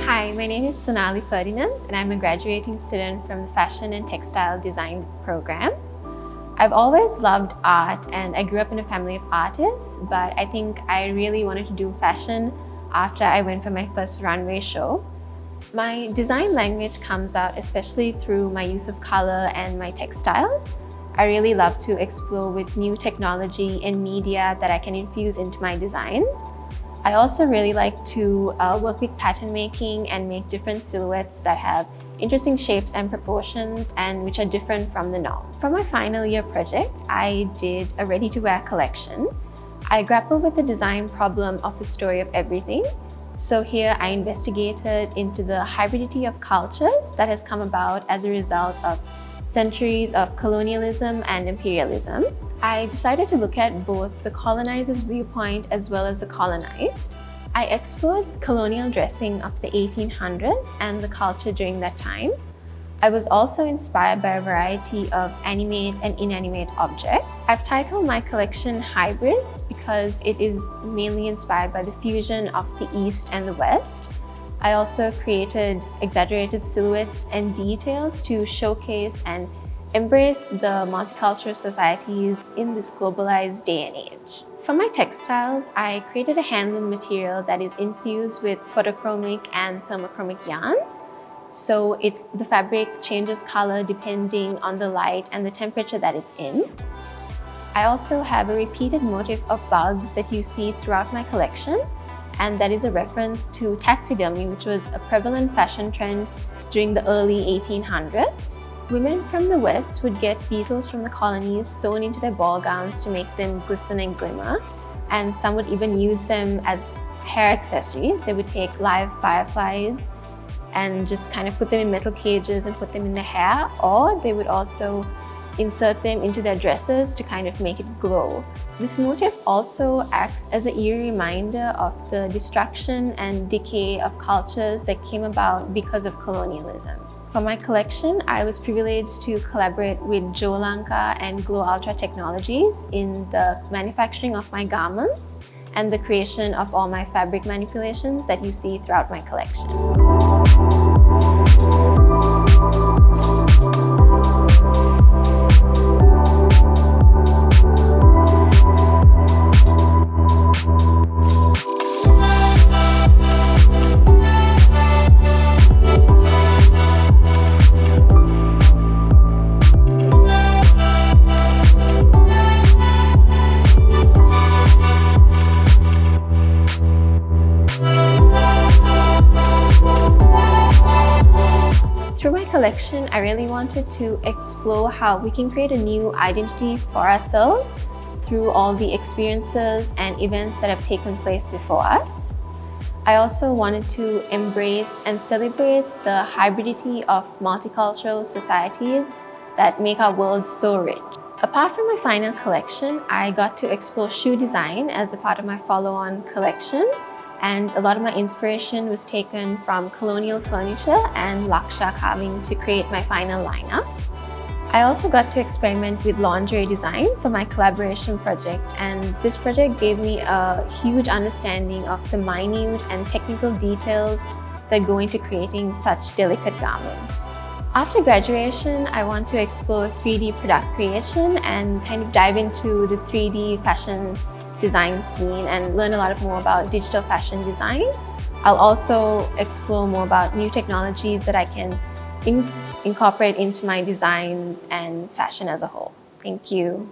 Hi, my name is Sonali Ferdinands and I'm a graduating student from the Fashion and Textile Design program. I've always loved art and I grew up in a family of artists, but I think I really wanted to do fashion after I went for my first runway show. My design language comes out especially through my use of color and my textiles. I really love to explore with new technology and media that I can infuse into my designs. I also really like to work with pattern making and make different silhouettes that have interesting shapes and proportions and which are different from the norm. For my final year project, I did a ready-to-wear collection. I grappled with the design problem of the story of everything. So here I investigated into the hybridity of cultures that has come about as a result of centuries of colonialism and imperialism. I decided to look at both the colonizer's viewpoint as well as the colonized. I explored colonial dressing of the 1800s and the culture during that time. I was also inspired by a variety of animate and inanimate objects. I've titled my collection Hybrids because it is mainly inspired by the fusion of the East and the West. I also created exaggerated silhouettes and details to showcase and embrace the multicultural societies in this globalized day and age. For my textiles, I created a handloom material that is infused with photochromic and thermochromic yarns. So the fabric changes color depending on the light and the temperature that it's in. I also have a repeated motif of bugs that you see throughout my collection, and that is a reference to taxidermy, which was a prevalent fashion trend during the early 1800s. Women from the West would get beetles from the colonies sewn into their ball gowns to make them glisten and glimmer, and some would even use them as hair accessories. They would take live fireflies and just kind of put them in metal cages and put them in their hair, or they would also insert them into their dresses to kind of make it glow. This motif also acts as an eerie reminder of the destruction and decay of cultures that came about because of colonialism. For my collection, I was privileged to collaborate with Sri Lanka and Glow Ultra Technologies in the manufacturing of my garments and the creation of all my fabric manipulations that you see throughout my collection. Through my collection, I really wanted to explore how we can create a new identity for ourselves through all the experiences and events that have taken place before us. I also wanted to embrace and celebrate the hybridity of multicultural societies that make our world so rich. Apart from my final collection, I got to explore shoe design as a part of my follow-on collection. And a lot of my inspiration was taken from colonial furniture and Laksha carving to create my final lineup. I also got to experiment with lingerie design for my collaboration project, and this project gave me a huge understanding of the minute and technical details that go into creating such delicate garments. After graduation, I want to explore 3D product creation and kind of dive into the 3D fashion design scene and learn a lot more about digital fashion design. I'll also explore more about new technologies that I can incorporate into my designs and fashion as a whole. Thank you.